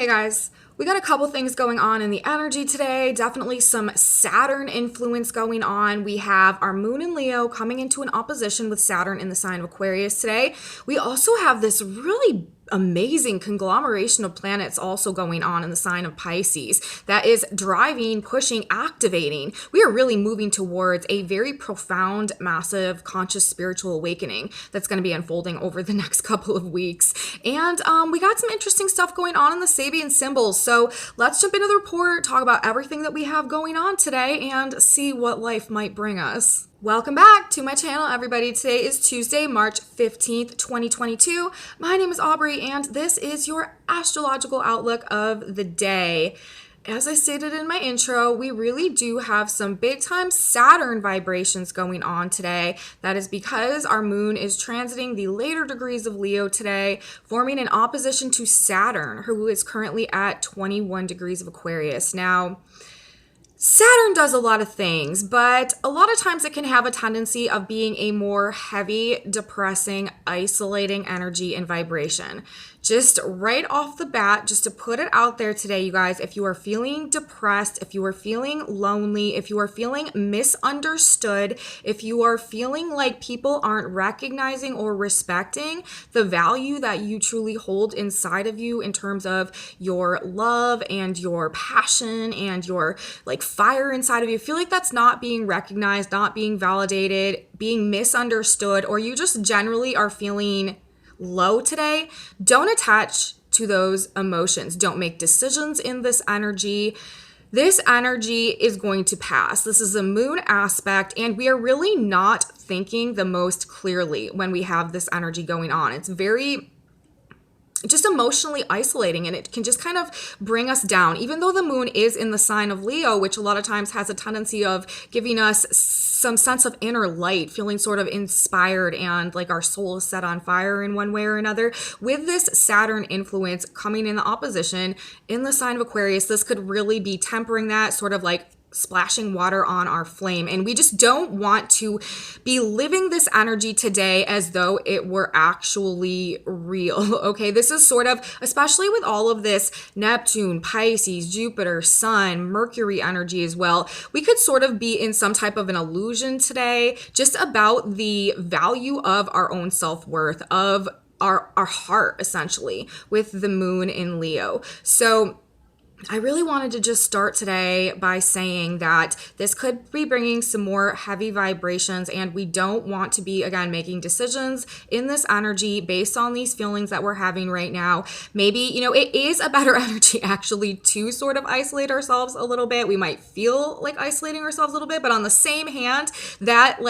Hey guys, we got a couple things going on in the energy today. Definitely some Saturn influence going on. We have our moon in Leo coming into an opposition with Saturn in the sign of Aquarius today. We also have this really amazing conglomeration of planets also going on in the sign of Pisces that is driving, pushing, activating. We are really moving towards a very profound, massive, conscious spiritual awakening that's going to be unfolding over the next couple of weeks. And we got some interesting stuff going on in the Sabian symbols. So let's jump into the report, talk about everything that we have going on today, and see what life might bring us. Welcome back to my channel, everybody. Today is Tuesday, March 15th, 2022. My name is Aubrey, and this is your astrological outlook of the day. As I stated in my intro, we really do have some big time Saturn vibrations going on today. That is because our moon is transiting the later degrees of Leo today, forming an opposition to Saturn, who is currently at 21 degrees of Aquarius. Now, Saturn does a lot of things, but a lot of times it can have a tendency of being a more heavy, depressing, isolating energy and vibration. Just right off the bat, just to put it out there today, you guys, if you are feeling depressed, if you are feeling lonely, if you are feeling misunderstood, if you are feeling like people aren't recognizing or respecting the value that you truly hold inside of you in terms of your love and your passion and your like fire inside of you, feel like that's not being recognized, not being validated, being misunderstood, or you just generally are feeling low today, don't attach to those emotions. Don't make decisions in this energy. This energy is going to pass. This is a moon aspect, and we are really not thinking the most clearly when we have this energy going on. It's very just emotionally isolating, and it can just kind of bring us down. Even though the moon is in the sign of Leo, which a lot of times has a tendency of giving us some sense of inner light, feeling sort of inspired and like our soul is set on fire in one way or another. With this Saturn influence coming in the opposition in the sign of Aquarius, this could really be tempering that, sort of like splashing water on our flame. And we just don't want to be living this energy today as though it were actually real. Okay, this is sort of, especially with all of this Neptune, Pisces, Jupiter, Sun, Mercury energy as well, we could sort of be in some type of an illusion today just about the value of our own self-worth, of our heart, essentially, with the moon in Leo. So I really wanted to just start today by saying that this could be bringing some more heavy vibrations, and we don't want to be, again, making decisions in this energy based on these feelings that we're having right now. Maybe, it is a better energy actually to sort of isolate ourselves a little bit. We might feel like isolating ourselves a little bit, but on the same hand, that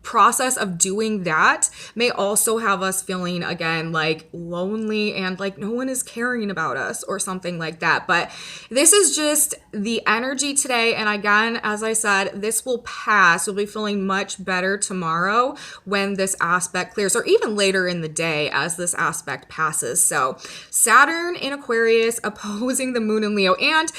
process of doing that may also have us feeling, again, like lonely and like no one is caring about us or something like that. But this is just the energy today, and again, as I said, this will pass. We'll be feeling much better tomorrow when this aspect clears, or even later in the day as this aspect passes. So Saturn in Aquarius opposing the moon in Leo, and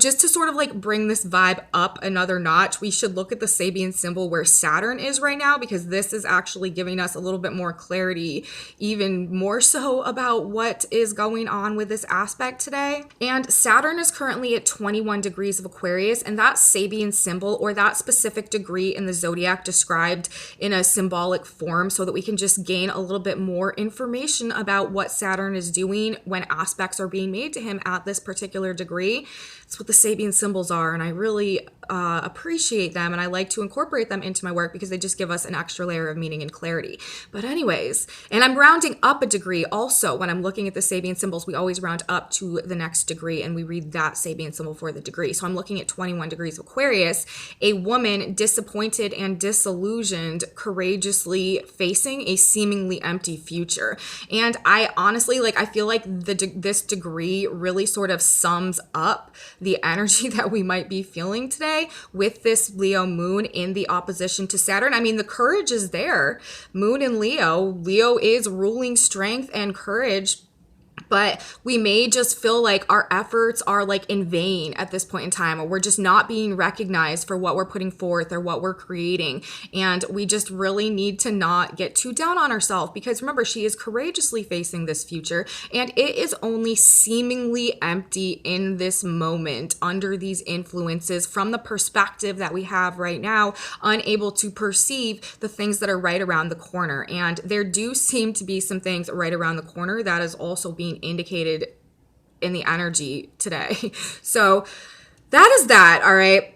just to sort of like bring this vibe up another notch, we should look at the Sabian symbol where Saturn is right now, because this is actually giving us a little bit more clarity, even more so about what is going on with this aspect today. And Saturn is currently at 21 degrees of Aquarius, and that Sabian symbol, or that specific degree in the zodiac, described in a symbolic form so that we can just gain a little bit more information about what Saturn is doing when aspects are being made to him at this particular degree. That's what the Sabian symbols are, and I really appreciate them, and I like to incorporate them into my work because they just give us an extra layer of meaning and clarity. But anyways, and I'm rounding up a degree also. When I'm looking at the Sabian symbols, we always round up to the next degree, and we read that Sabian symbol for the degree. So I'm looking at 21 degrees of Aquarius, a woman disappointed and disillusioned, courageously facing a seemingly empty future. And I honestly, I feel like this degree really sort of sums up the energy that we might be feeling today with this Leo moon in the opposition to Saturn. I mean, the courage is there. Moon in Leo. Leo is ruling strength and courage But we may just feel like our efforts are like in vain at this point in time, or we're just not being recognized for what we're putting forth or what we're creating. And we just really need to not get too down on ourselves, because remember, she is courageously facing this future, and it is only seemingly empty in this moment under these influences from the perspective that we have right now, unable to perceive the things that are right around the corner. And there do seem to be some things right around the corner that is also being indicated in the energy today. So that is that. All right.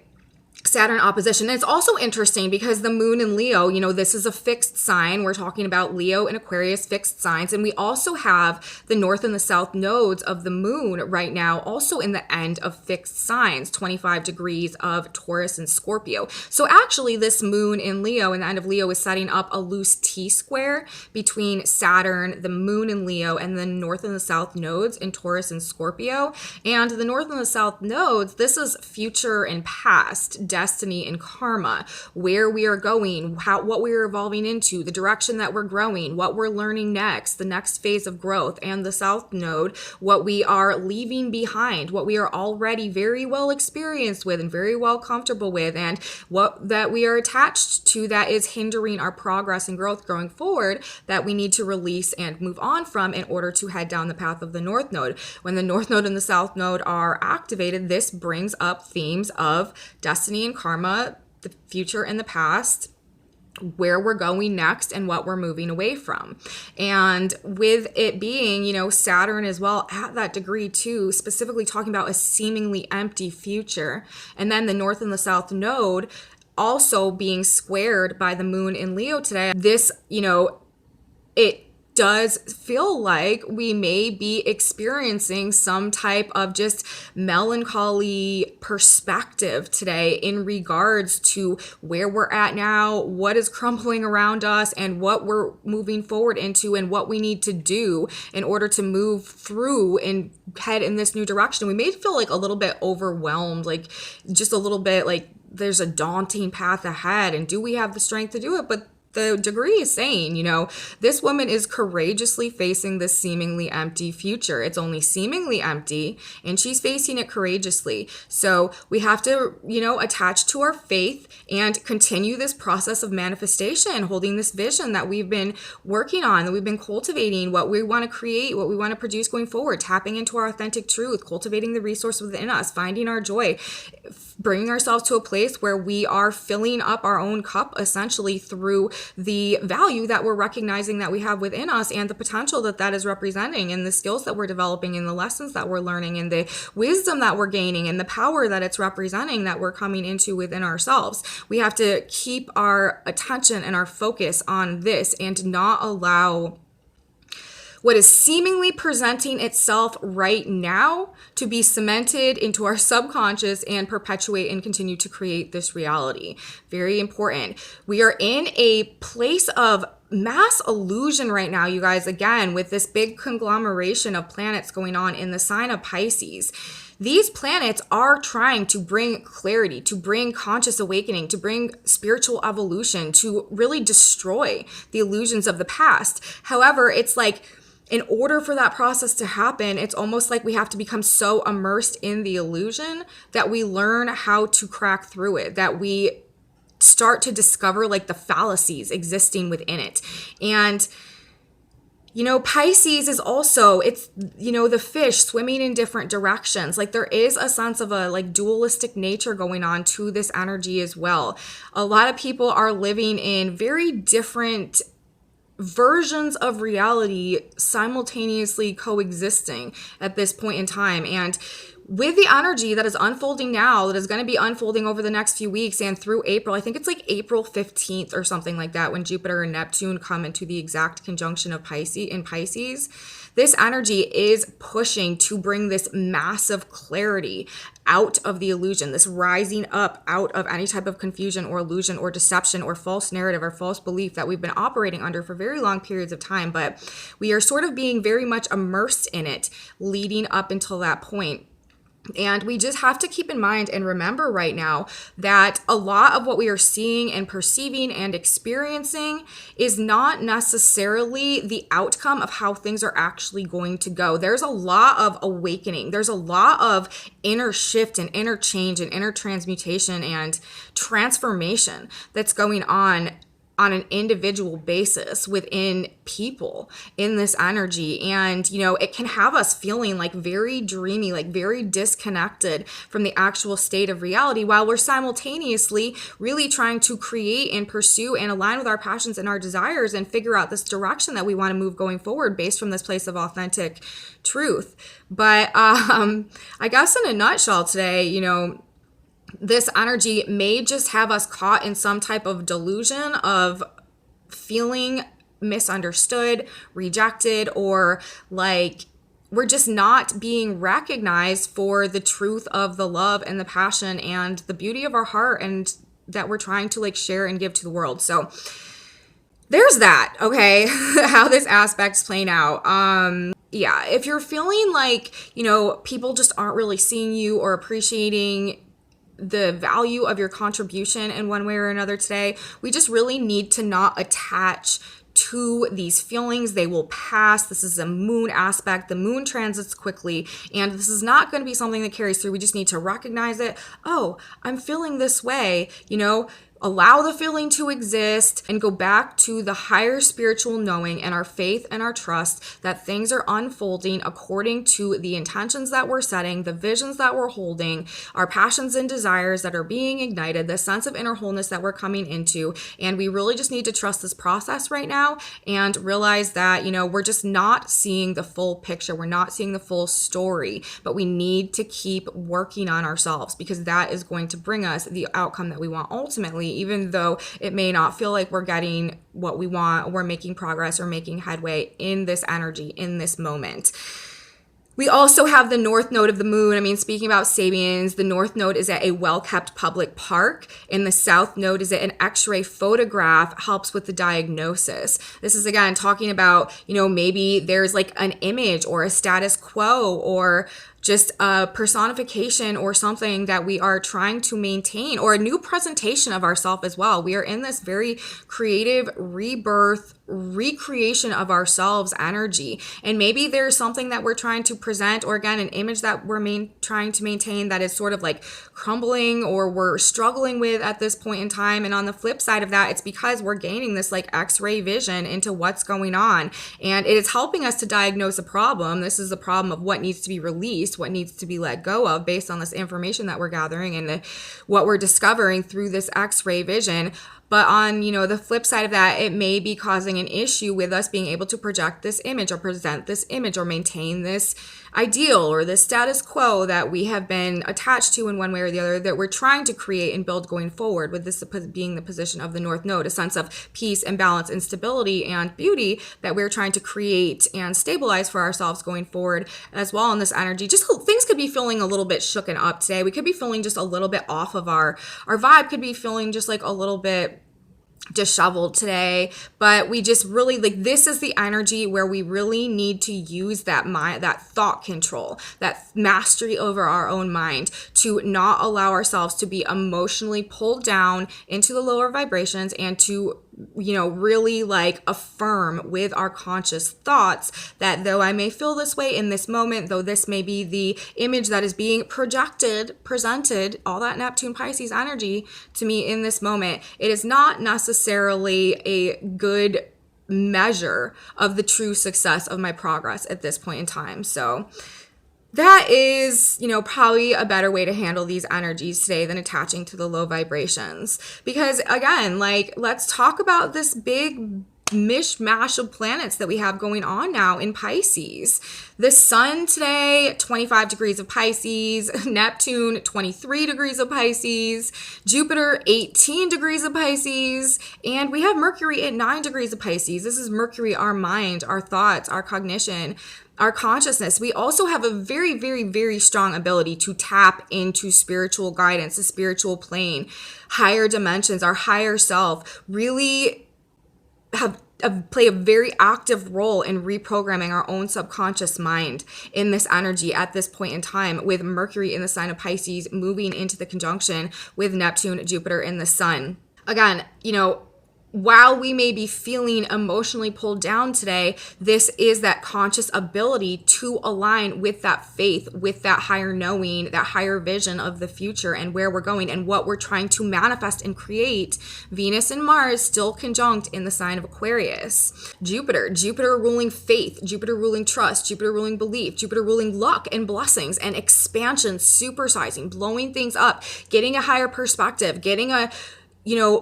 Saturn opposition. And it's also interesting because the moon in Leo, this is a fixed sign. We're talking about Leo and Aquarius fixed signs. And we also have the north and the south nodes of the moon right now, also in the end of fixed signs, 25 degrees of Taurus and Scorpio. So actually this moon in Leo and the end of Leo is setting up a loose T-square between Saturn, the moon in Leo, and the north and the south nodes in Taurus and Scorpio. And the north and the south nodes, this is future and past, destiny and karma, where we are going, what we are evolving into, the direction that we're growing, what we're learning next, the next phase of growth. And the south node, what we are leaving behind, what we are already very well experienced with and very well comfortable with, and what that we are attached to that is hindering our progress and growth going forward, that we need to release and move on from in order to head down the path of the north node. When the north node and the south node are activated, this brings up themes of destiny and karma, the future and the past, where we're going next and what we're moving away from. And with it being, Saturn as well at that degree too, specifically talking about a seemingly empty future. And then the north and the south node also being squared by the moon in Leo today. This, it does feel like we may be experiencing some type of just melancholy perspective today in regards to where we're at now, what is crumbling around us, and what we're moving forward into, and what we need to do in order to move through and head in this new direction. We may feel like a little bit overwhelmed, like just a little bit like there's a daunting path ahead, and do we have the strength to do it? But the degree is saying, this woman is courageously facing this seemingly empty future. It's only seemingly empty, and she's facing it courageously. So we have to, attach to our faith and continue this process of manifestation, holding this vision that we've been working on, that we've been cultivating, what we want to create, what we want to produce going forward, tapping into our authentic truth, cultivating the resource within us, finding our joy, bringing ourselves to a place where we are filling up our own cup essentially through the value that we're recognizing that we have within us, and the potential that that is representing, and the skills that we're developing, and the lessons that we're learning, and the wisdom that we're gaining, and the power that it's representing that we're coming into within ourselves. We have to keep our attention and our focus on this and not allow what is seemingly presenting itself right now to be cemented into our subconscious and perpetuate and continue to create this reality. Very important. We are in a place of mass illusion right now, you guys, again, with this big conglomeration of planets going on in the sign of Pisces. These planets are trying to bring clarity, to bring conscious awakening, to bring spiritual evolution, to really destroy the illusions of the past. However, it's like, in order for that process to happen, it's almost like we have to become so immersed in the illusion that we learn how to crack through it, that we start to discover like the fallacies existing within it. And Pisces is also, it's, the fish swimming in different directions. Like there is a sense of a like dualistic nature going on to this energy as well. A lot of people are living in very different versions of reality simultaneously coexisting at this point in time. And with the energy that is unfolding now, that is going to be unfolding over the next few weeks and through April, I think it's like April 15th or something like that, when Jupiter and Neptune come into the exact conjunction of Pisces, this energy is pushing to bring this massive clarity out of the illusion, this rising up out of any type of confusion or illusion or deception or false narrative or false belief that we've been operating under for very long periods of time. But we are sort of being very much immersed in it leading up until that point. And we just have to keep in mind and remember right now that a lot of what we are seeing and perceiving and experiencing is not necessarily the outcome of how things are actually going to go. There's a lot of awakening. There's a lot of inner shift and inner change and inner transmutation and transformation that's going on an individual basis within people in this energy. And, it can have us feeling like very dreamy, like very disconnected from the actual state of reality, while we're simultaneously really trying to create and pursue and align with our passions and our desires and figure out this direction that we want to move going forward based from this place of authentic truth. But I guess in a nutshell today, this energy may just have us caught in some type of delusion of feeling misunderstood, rejected, or like we're just not being recognized for the truth of the love and the passion and the beauty of our heart and that we're trying to like share and give to the world. So there's that, okay, how this aspect's playing out. Yeah, if you're feeling like, people just aren't really seeing you or appreciating the value of your contribution in one way or another today, we just really need to not attach to these feelings. They will pass. This is a moon aspect. The moon transits quickly, and this is not going to be something that carries through. We just need to recognize it. Oh, I'm feeling this way, allow the feeling to exist and go back to the higher spiritual knowing and our faith and our trust that things are unfolding according to the intentions that we're setting, the visions that we're holding, our passions and desires that are being ignited, the sense of inner wholeness that we're coming into. And we really just need to trust this process right now and realize that, we're just not seeing the full picture. We're not seeing the full story, but we need to keep working on ourselves because that is going to bring us the outcome that we want ultimately, even though it may not feel like we're getting what we want, we're making progress or making headway in this energy, in this moment. We also have the north node of the moon. Speaking about Sabians, the north node is at a well-kept public park, and the south node is at an x-ray photograph, helps with the diagnosis. This is, again, talking about, maybe there's like an image or a status quo or just a personification or something that we are trying to maintain, or a new presentation of ourselves as well. We are in this very creative rebirth, recreation of ourselves energy. And maybe there's something that we're trying to present, or again, an image that we're trying to maintain that is sort of like crumbling or we're struggling with at this point in time. And on the flip side of that, it's because we're gaining this like x-ray vision into what's going on. And it is helping us to diagnose a problem. This is the problem of what needs to be released, what needs to be let go of based on this information that we're gathering and what we're discovering through this x-ray vision. But on, the flip side of that, it may be causing an issue with us being able to project this image or present this image or maintain this ideal or this status quo that we have been attached to in one way or the other that we're trying to create and build going forward, with this being the position of the north node, a sense of peace and balance and stability and beauty that we're trying to create and stabilize for ourselves going forward as well in this energy. Just things could be feeling a little bit shooken up today. We could be feeling just a little bit off of our vibe, could be feeling just like a little bit disheveled today, but we just really this is the energy where we really need to use that mind, that thought control, that mastery over our own mind, to not allow ourselves to be emotionally pulled down into the lower vibrations, and to really affirm with our conscious thoughts that though I may feel this way in this moment, though this may be the image that is being presented, all that Neptune Pisces energy to me in this moment, it is not necessarily a good measure of the true success of my progress at this point in time. So that is, probably a better way to handle these energies today than attaching to the low vibrations. Because again, let's talk about this big mishmash of planets that we have going on now in Pisces. The sun today, 25 degrees of Pisces, Neptune, 23 degrees of Pisces, Jupiter, 18 degrees of Pisces, and we have Mercury at 9 degrees of Pisces. This is Mercury, our mind, our thoughts, our cognition, our consciousness. We also have a very, very, very strong ability to tap into spiritual guidance, the spiritual plane, higher dimensions, our higher self, really have play a very active role in reprogramming our own subconscious mind in this energy at this point in time, with Mercury in the sign of Pisces moving into the conjunction with Neptune, Jupiter, and the Sun. Again, while we may be feeling emotionally pulled down today, this is that conscious ability to align with that faith, with that higher knowing, that higher vision of the future and where we're going and what we're trying to manifest and create. Venus and Mars still conjunct in the sign of Aquarius. Jupiter ruling faith, Jupiter ruling trust, Jupiter ruling belief, Jupiter ruling luck and blessings and expansion, supersizing, blowing things up, getting a higher perspective, getting a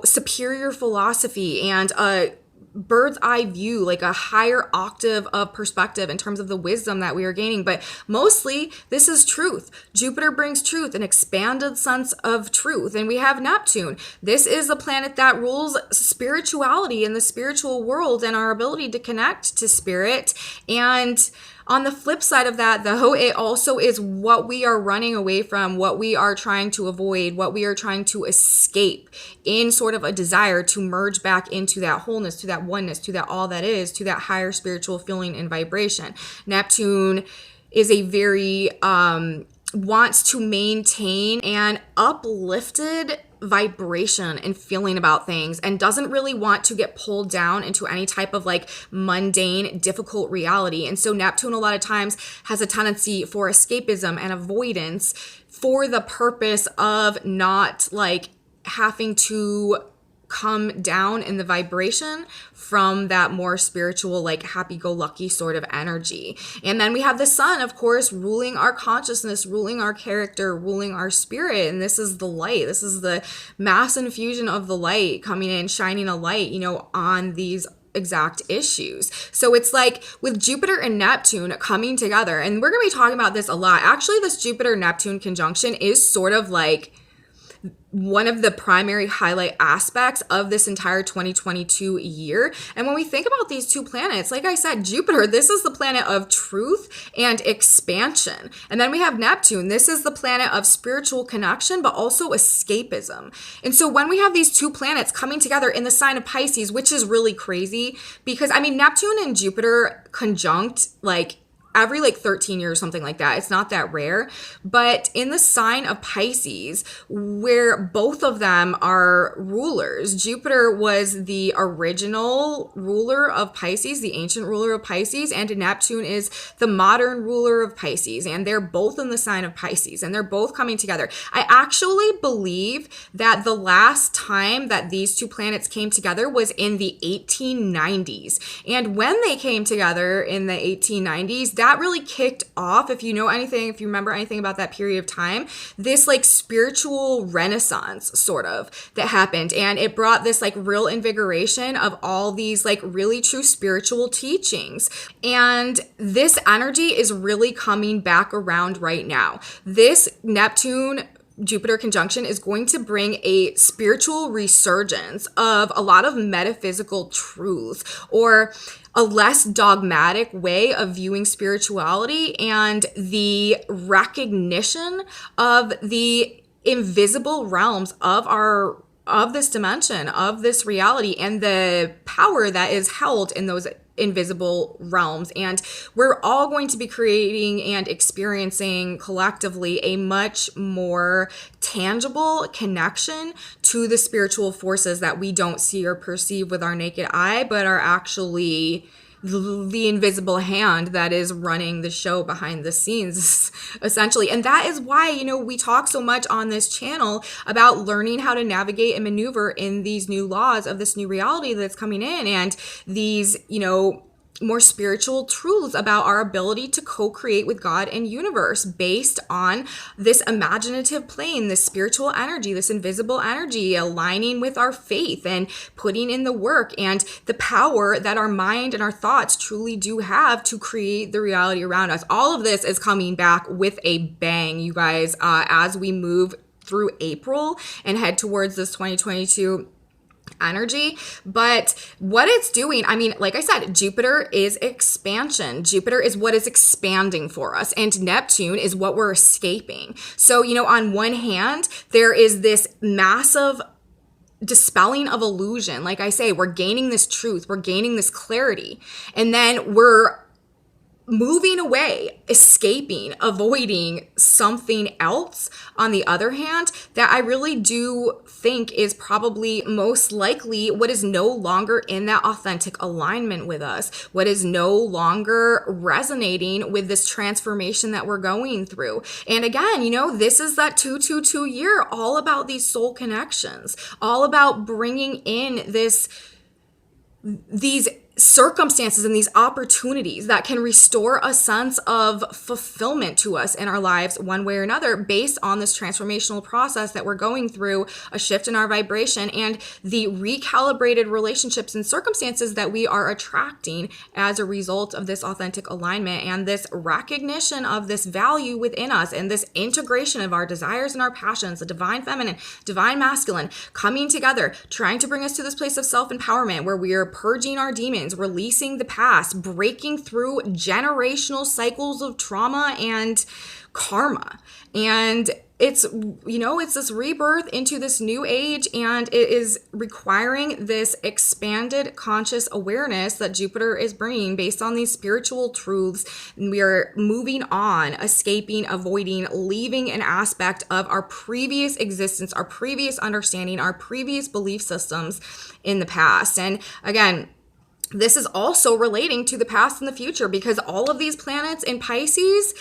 superior philosophy and a bird's eye view, like a higher octave of perspective in terms of the wisdom that we are gaining. But mostly this is truth. Jupiter brings truth, an expanded sense of truth. And we have Neptune. This is the planet that rules spirituality in the spiritual world and our ability to connect to spirit. And on the flip side of that, though, it also is what we are running away from, what we are trying to avoid, what we are trying to escape in sort of a desire to merge back into that wholeness, to that oneness, to that all that is, to that higher spiritual feeling and vibration. Neptune is a very wants to maintain an uplifted vibration and feeling about things and doesn't really want to get pulled down into any type of like mundane, difficult reality. And so Neptune a lot of times has a tendency for escapism and avoidance for the purpose of not like having to come down in the vibration from that more spiritual, like happy-go-lucky sort of energy. And then we have the Sun, of course, ruling our consciousness, ruling our character, ruling our spirit. And this is the light. This is the mass infusion of the light coming in, shining a light, on these exact issues. So it's like with Jupiter and Neptune coming together, and we're going to be talking about this a lot. Actually, this Jupiter-Neptune conjunction is sort of like one of the primary highlight aspects of this entire 2022 year. And when we think about these two planets, like I said, Jupiter, this is the planet of truth and expansion. And then we have Neptune. This is the planet of spiritual connection, but also escapism. And so when we have these two planets coming together in the sign of Pisces, which is really crazy because Neptune and Jupiter conjunct every 13 years, something like that. It's not that rare. But in the sign of Pisces, where both of them are rulers, Jupiter was the original ruler of Pisces, the ancient ruler of Pisces, and Neptune is the modern ruler of Pisces. And they're both in the sign of Pisces, and they're both coming together. I actually believe that the last time that these two planets came together was in the 1890s. And when they came together in the 1890s, that really kicked off, if you remember anything about that period of time, this spiritual renaissance sort of that happened. And it brought this real invigoration of all these really true spiritual teachings. And this energy is really coming back around right now. This Neptune Jupiter conjunction is going to bring a spiritual resurgence of a lot of metaphysical truth, or a less dogmatic way of viewing spirituality, and the recognition of the invisible realms of this dimension, of this reality, and the power that is held in those invisible realms. And we're all going to be creating and experiencing collectively a much more tangible connection to the spiritual forces that we don't see or perceive with our naked eye, but are actually the invisible hand that is running the show behind the scenes, essentially. And that is why, we talk so much on this channel about learning how to navigate and maneuver in these new laws of this new reality that's coming in, and these, more spiritual truths about our ability to co-create with God and universe based on this imaginative plane, this spiritual energy, this invisible energy, aligning with our faith and putting in the work and the power that our mind and our thoughts truly do have to create the reality around us. All of this is coming back with a bang, you guys, as we move through April and head towards this 2022 energy. But what it's doing, like I said, Jupiter is expansion. Jupiter is what is expanding for us, and Neptune is what we're escaping. So, on one hand, there is this massive dispelling of illusion. Like I say, we're gaining this truth, we're gaining this clarity, and then we're moving away, escaping, avoiding something else on the other hand, that I really do think is probably most likely what is no longer in that authentic alignment with us, what is no longer resonating with this transformation that we're going through. And again, this is that 222 year, all about these soul connections, all about bringing in these circumstances and these opportunities that can restore a sense of fulfillment to us in our lives one way or another, based on this transformational process that we're going through, a shift in our vibration and the recalibrated relationships and circumstances that we are attracting as a result of this authentic alignment and this recognition of this value within us and this integration of our desires and our passions, the divine feminine, divine masculine, coming together, trying to bring us to this place of self-empowerment where we are purging our demons, releasing the past, breaking through generational cycles of trauma and karma. And it's this rebirth into this new age, and it is requiring this expanded conscious awareness that Jupiter is bringing based on these spiritual truths. And we are moving on, escaping, avoiding, leaving an aspect of our previous existence, our previous understanding, our previous belief systems in the past. And again, this is also relating to the past and the future, because all of these planets in Pisces,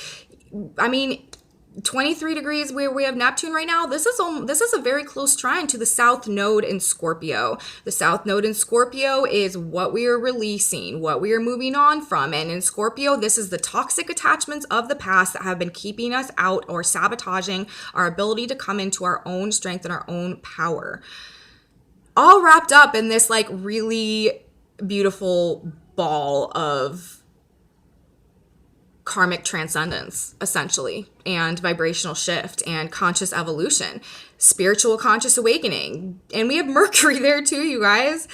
23 degrees where we have Neptune right now, this is a very close trine to the South Node in Scorpio. The South Node in Scorpio is what we are releasing, what we are moving on from. And in Scorpio, this is the toxic attachments of the past that have been keeping us out or sabotaging our ability to come into our own strength and our own power. All wrapped up in this really beautiful ball of karmic transcendence, essentially, and vibrational shift and conscious evolution, spiritual conscious awakening. And we have Mercury there too, you guys.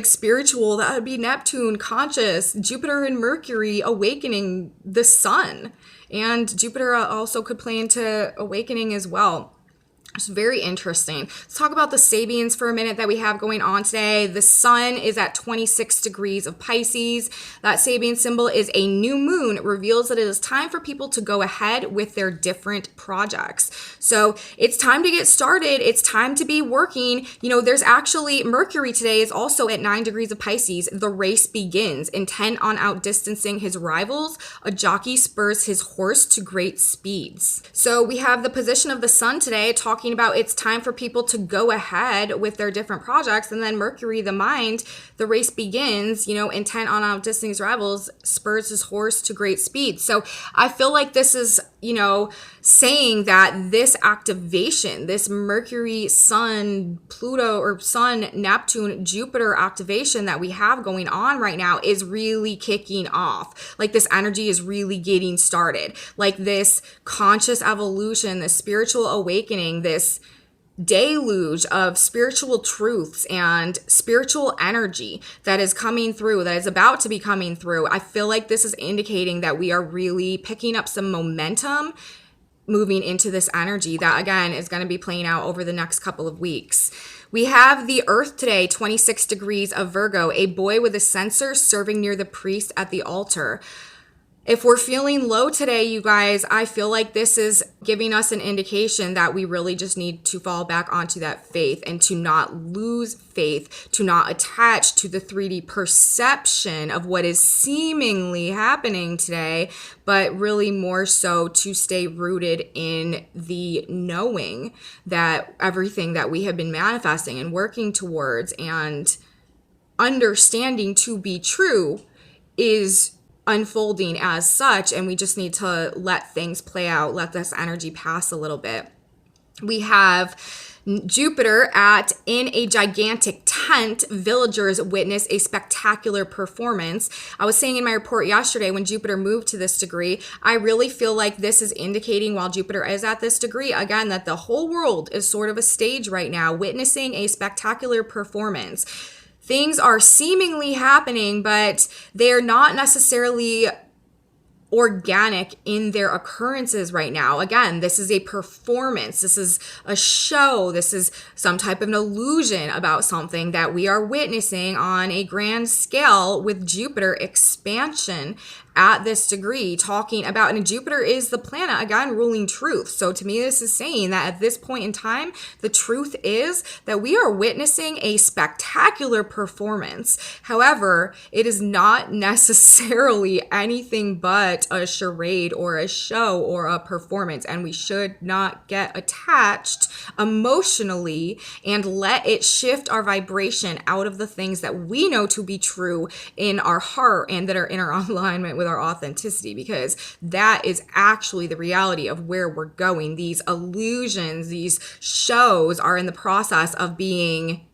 Spiritual, that would be Neptune, conscious, Jupiter and Mercury awakening the sun. And Jupiter also could play into awakening as well. It's very interesting. Let's talk about the Sabians for a minute that we have going on today. The sun is at 26 degrees of Pisces. That Sabian symbol is a new moon. It reveals that it is time for people to go ahead with their different projects. So it's time to get started. It's time to be working. There's actually Mercury today is also at 9 degrees of Pisces. The race begins. Intent on outdistancing his rivals, a jockey spurs his horse to great speeds. So we have the position of the sun today talking about it's time for people to go ahead with their different projects. And then Mercury, the mind, the race begins, intent on outdistancing his rivals, spurs his horse to great speed. So I feel like this is, saying that this activation, this Mercury, Sun, Pluto, or Sun, Neptune, Jupiter activation that we have going on right now is really kicking off. This energy is really getting started. This conscious evolution, this spiritual awakening, this deluge of spiritual truths and spiritual energy that is coming through, that is about to be coming through. I feel like this is indicating that we are really picking up some momentum moving into this energy that, again, is going to be playing out over the next couple of weeks. We have the Earth today, 26 degrees of Virgo, a boy with a censer serving near the priest at the altar. If we're feeling low today, you guys, I feel like this is giving us an indication that we really just need to fall back onto that faith and to not lose faith, to not attach to the 3D perception of what is seemingly happening today, but really more so to stay rooted in the knowing that everything that we have been manifesting and working towards and understanding to be true is unfolding as such, and we just need to let things play out, let this energy pass a little bit. We have Jupiter in a gigantic tent. Villagers witness a spectacular performance. I was saying in my report yesterday, when Jupiter moved to this degree, I really feel like this is indicating, while Jupiter is at this degree, again, that the whole world is sort of a stage right now, witnessing a spectacular performance. Things are seemingly happening, but they're not necessarily organic in their occurrences right now. Again, this is a performance. This is a show. This is some type of an illusion about something that we are witnessing on a grand scale with Jupiter expansion at this degree, talking about, and Jupiter is the planet, again, ruling truth. So to me, this is saying that at this point in time, the truth is that we are witnessing a spectacular performance. However, it is not necessarily anything but a charade or a show or a performance, and we should not get attached emotionally and let it shift our vibration out of the things that we know to be true in our heart and that are in our alignment with our authenticity, because that is actually the reality of where we're going. These illusions, these shows are in the process of being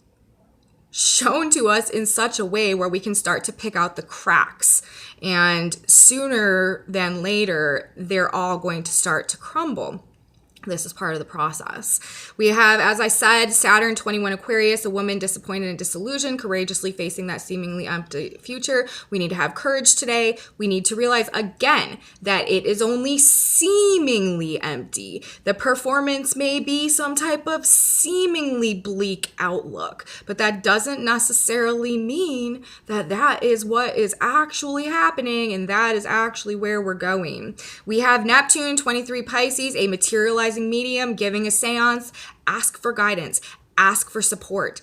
shown to us in such a way where we can start to pick out the cracks, and sooner than later they're all going to start to crumble. This is part of the process. We have, as I said, Saturn 21 Aquarius, a woman disappointed and disillusioned, courageously facing that seemingly empty future. We need to have courage today. We need to realize again that it is only seemingly empty. The performance may be some type of seemingly bleak outlook, but that doesn't necessarily mean that that is what is actually happening and that is actually where we're going. We have Neptune 23 Pisces, a materializing medium, giving a seance. Ask for guidance, ask for support,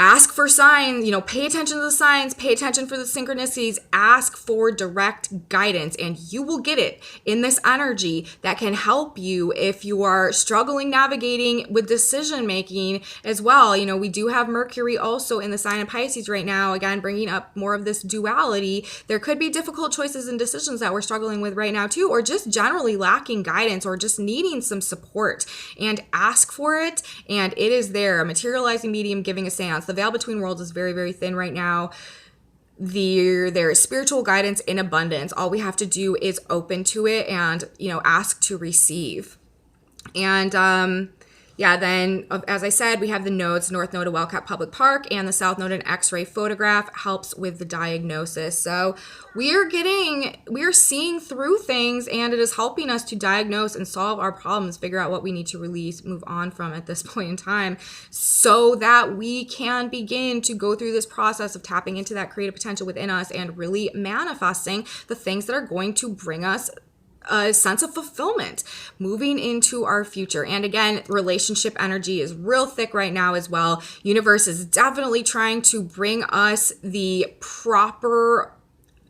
ask for signs, pay attention to the signs, pay attention for the synchronicities, ask for direct guidance, and you will get it in this energy that can help you if you are struggling navigating with decision making as well. We do have Mercury also in the sign of Pisces right now, again, bringing up more of this duality. There could be difficult choices and decisions that we're struggling with right now too, or just generally lacking guidance or just needing some support, and ask for it. And it is there, a materializing medium giving a seance. The veil between worlds is very, very thin right now. There is spiritual guidance in abundance. All we have to do is open to it and, ask to receive. And then as I said, we have the nodes, North Node of Wellcat Public Park and the South Node an X-ray photograph helps with the diagnosis. So we are seeing through things, and it is helping us to diagnose and solve our problems, figure out what we need to release, move on from at this point in time, so that we can begin to go through this process of tapping into that creative potential within us and really manifesting the things that are going to bring us a sense of fulfillment moving into our future. And again, relationship energy is real thick right now as well. Universe is definitely trying to bring us the proper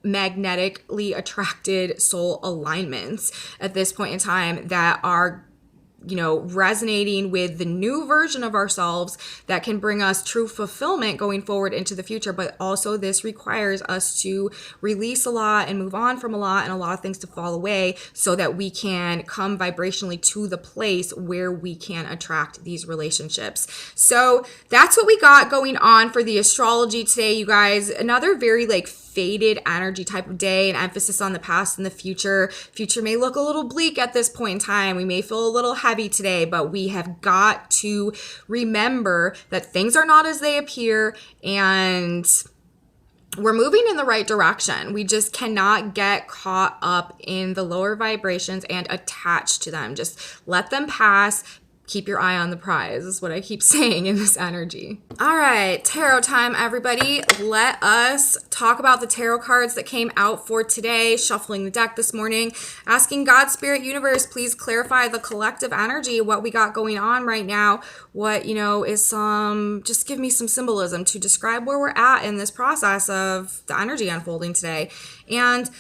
magnetically attracted soul alignments at this point in time that are resonating with the new version of ourselves that can bring us true fulfillment going forward into the future. But also this requires us to release a lot and move on from a lot, and a lot of things to fall away, so that we can come vibrationally to the place where we can attract these relationships. So that's what we got going on for the astrology today, you guys. Another very faded energy type of day, an emphasis on the past and the future. Future may look a little bleak at this point in time. We may feel a little heavy today, but we have got to remember that things are not as they appear, and we're moving in the right direction. We just cannot get caught up in the lower vibrations and attach to them. Just let them pass. Keep your eye on the prize is what I keep saying in this energy. All right, tarot time, everybody. Let us talk about the tarot cards that came out for today. Shuffling the deck this morning, asking God, Spirit, Universe, please clarify the collective energy, what we got going on right now. What, is just give me some symbolism to describe where we're at in this process of the energy unfolding today. And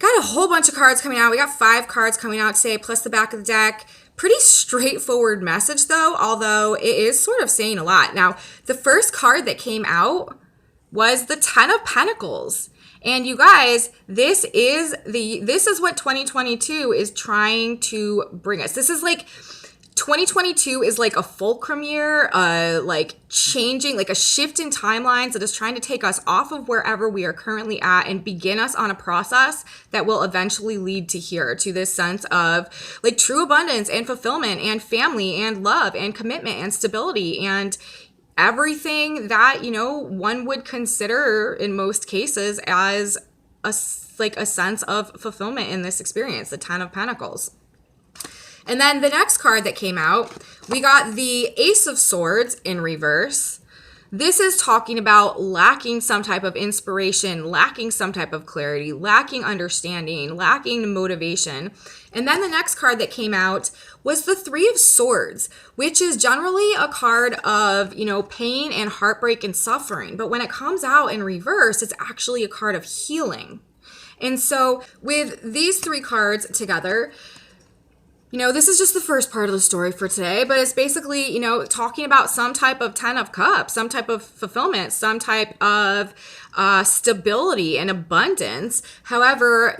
got a whole bunch of cards coming out. We got 5 cards coming out today, plus the back of the deck. Pretty straightforward message though, although it is sort of saying a lot. Now, the first card that came out was the Ten of Pentacles. And you guys, this is what 2022 is trying to bring us. This is 2022 is a fulcrum year, changing, a shift in timelines that is trying to take us off of wherever we are currently at and begin us on a process that will eventually lead to here, to this sense of true abundance and fulfillment and family and love and commitment and stability and everything that, one would consider in most cases as a like a sense of fulfillment in this experience, the Ten of Pentacles. And then the next card that came out, we got the Ace of Swords in reverse. This is talking about lacking some type of inspiration, lacking some type of clarity, lacking understanding, lacking motivation. And then the next card that came out was the Three of Swords, which is generally a card of, pain and heartbreak and suffering. But when it comes out in reverse, it's actually a card of healing. And so with these three cards together, this is just the first part of the story for today, but it's basically, talking about some type of Ten of Cups, some type of fulfillment, some type of stability and abundance. However,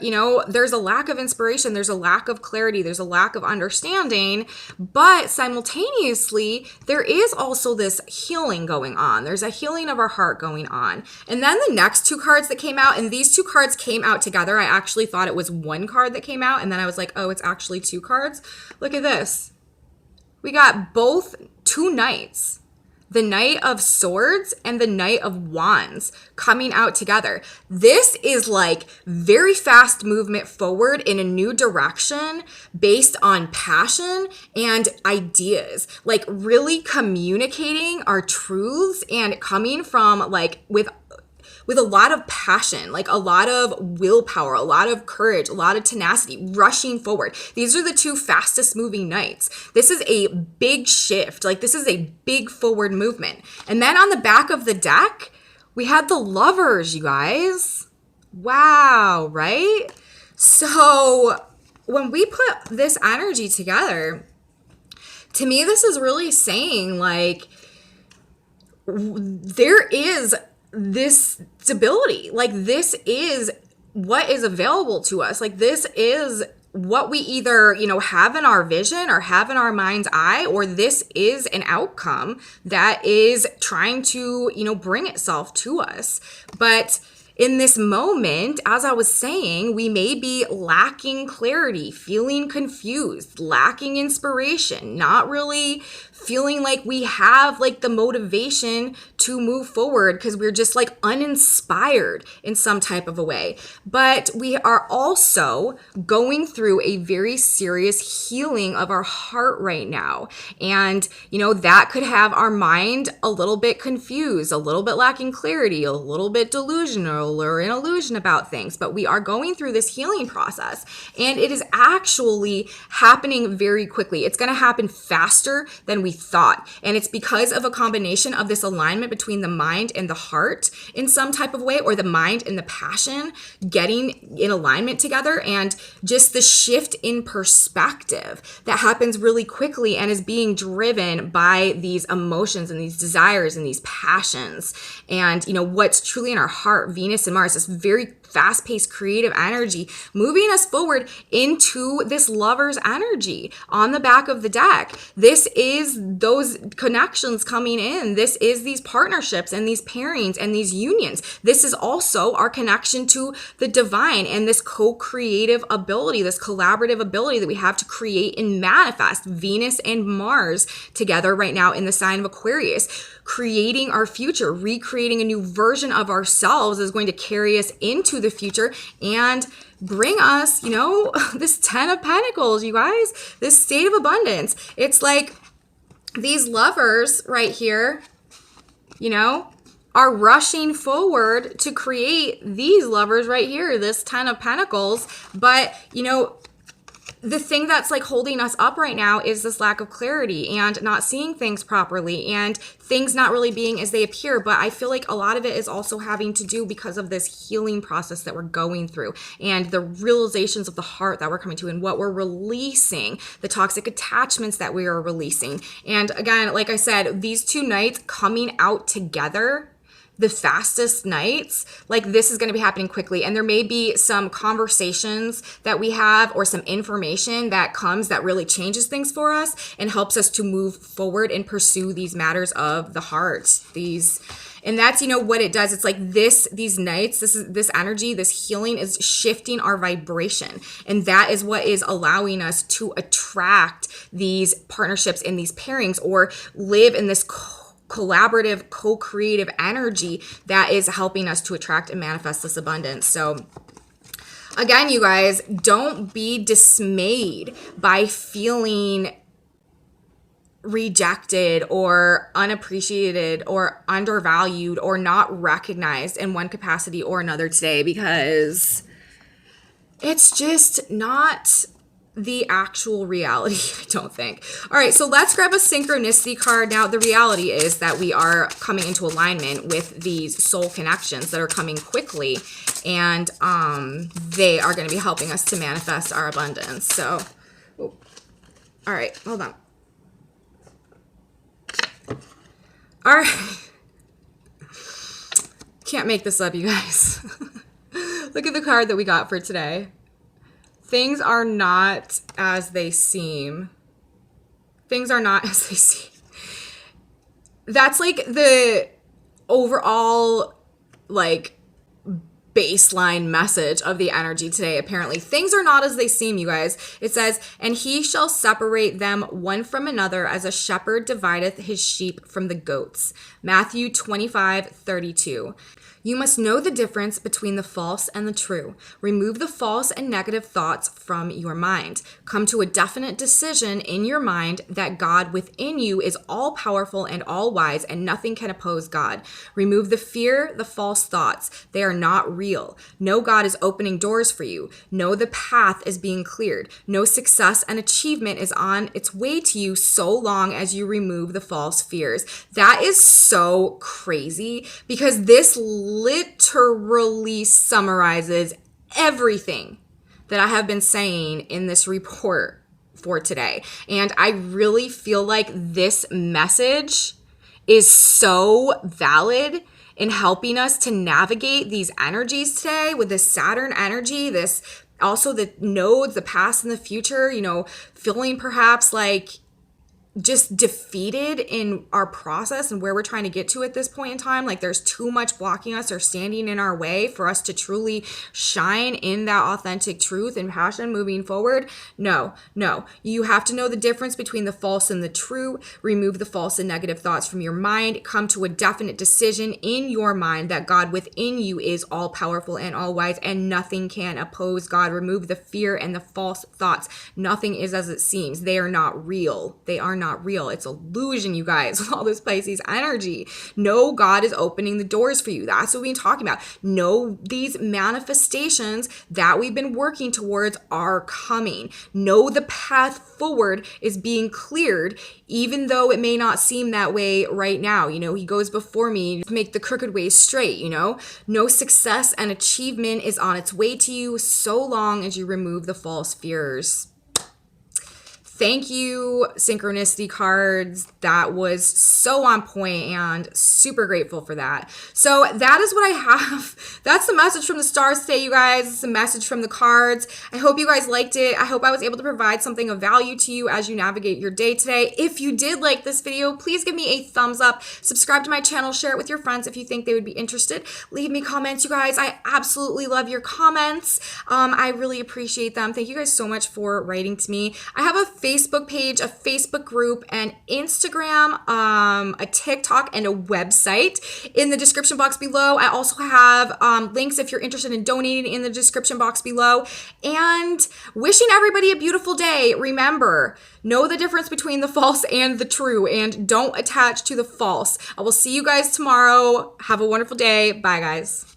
there's a lack of inspiration, there's a lack of clarity, there's a lack of understanding, but simultaneously, there is also this healing going on. There's a healing of our heart going on. And then the next two cards that came out, and these two cards came out together. I actually thought it was one card that came out, and then I was like, oh, it's actually two cards. Look at this. We got both two knights, the Knight of Swords and the Knight of Wands coming out together. This is like very fast movement forward in a new direction based on passion and ideas, like really communicating our truths and coming from with a lot of passion, like a lot of willpower, a lot of courage, a lot of tenacity, rushing forward. These are the two fastest moving knights. This is a big shift. Like this is a big forward movement. And then on the back of the deck, we had the Lovers, you guys. Wow, right? So when we put this energy together, to me, this is really saying like there is this stability, like this is what is available to us. Like this is what we either, have in our vision or have in our mind's eye, or this is an outcome that is trying to, bring itself to us. But in this moment, as I was saying, we may be lacking clarity, feeling confused, lacking inspiration, not really feeling like we have like the motivation to move forward because we're just like uninspired in some type of a way. But we are also going through a very serious healing of our heart right now. And, that could have our mind a little bit confused, a little bit lacking clarity, a little bit delusional or an illusion about things. But we are going through this healing process, and it is actually happening very quickly. It's going to happen faster than we thought. And it's because of a combination of this alignment between the mind and the heart in some type of way, or the mind and the passion getting in alignment together, and just the shift in perspective that happens really quickly and is being driven by these emotions and these desires and these passions. And, what's truly in our heart, Venus and Mars, this very fast-paced creative energy moving us forward into this Lover's energy on the back of the deck. This is those connections coming in. This is these partnerships and these pairings and these unions. This is also our connection to the divine and this co-creative ability, this collaborative ability that we have to create and manifest. Venus and Mars together right now in the sign of Aquarius. Creating our future, recreating a new version of ourselves is going to carry us into the future and bring us, this Ten of Pentacles, you guys, this state of abundance. It's like these lovers right here, are rushing forward to create these lovers right here, this Ten of Pentacles. But, the thing that's like holding us up right now is this lack of clarity and not seeing things properly and things not really being as they appear. But I feel like a lot of it is also having to do because of this healing process that we're going through and the realizations of the heart that we're coming to and what we're releasing, the toxic attachments that we are releasing. And again, like I said, these two nights coming out together, the fastest nights, like this is going to be happening quickly. And there may be some conversations that we have or some information that comes that really changes things for us and helps us to move forward and pursue these matters of the heart. And that's, what it does. It's like these nights, this energy, this healing is shifting our vibration. And that is what is allowing us to attract these partnerships and these pairings or live in this collaborative, co-creative energy that is helping us to attract and manifest this abundance. So Again, you guys, don't be dismayed by feeling rejected or unappreciated or undervalued or not recognized in one capacity or another today, because it's just not the actual reality, I don't think. All right, so let's grab a synchronicity card. Now, the reality is that we are coming into alignment with these soul connections that are coming quickly, and they are going to be helping us to manifest our abundance. So, all right, hold on. All right. Can't make this up, you guys. Look at the card that we got for today. Things are not as they seem. Things are not as they seem. That's like the overall, like, baseline message of the energy today. Apparently things are not as they seem, you guys. It says, and he shall separate them one from another as a shepherd divideth his sheep from the goats. Matthew 25:32. You must know the difference between the false and the true. Remove the false and negative thoughts from your mind. Come to a definite decision in your mind that God within you is all powerful and all wise, and nothing can oppose God. Remove the fear, the false thoughts. They are not real. Know God is opening doors for you. Know the path is being cleared. Know success and achievement is on its way to you so long as you remove the false fears. That is so crazy, because this literally summarizes everything that I have been saying in this report for today. And I really feel like this message is so valid in helping us to navigate these energies today with this Saturn energy, this also the nodes, the past and the future, you know, feeling perhaps like just defeated in our process and where we're trying to get to at this point in time. Like there's too much blocking us or standing in our way for us to truly shine in that authentic truth and passion moving forward. No. You have to know the difference between the false and the true. Remove the false and negative thoughts from your mind. Come to a definite decision in your mind that God within you is all powerful and all wise, and nothing can oppose God. Remove the fear and the false thoughts. Nothing is as it seems. They are not real. They are not real. It's illusion, you guys, with all this Pisces energy. No, God is opening the doors for you. That's what we've been talking about. No, these manifestations that we've been working towards are coming. No, the path forward is being cleared, even though it may not seem that way right now. You know, he goes before me to make the crooked ways straight, you know. No, success and achievement is on its way to you so long as you remove the false fears. Thank you, synchronicity cards. That was so on point and super grateful for that. So that is what I have. That's the message from the stars today, you guys. It's a message from the cards. I hope you guys liked it. I hope I was able to provide something of value to you as you navigate your day today. If you did like this video, please give me a thumbs up. Subscribe to my channel. Share it with your friends if you think they would be interested. Leave me comments, you guys. I absolutely love your comments. I really appreciate them. Thank you guys so much for writing to me. I have a Facebook page, a Facebook group, an Instagram, a TikTok, and a website in the description box below. I also have links if you're interested in donating in the description box below. And wishing everybody a beautiful day. Remember, know the difference between the false and the true, and don't attach to the false. I will see you guys tomorrow. Have a wonderful day. Bye, guys.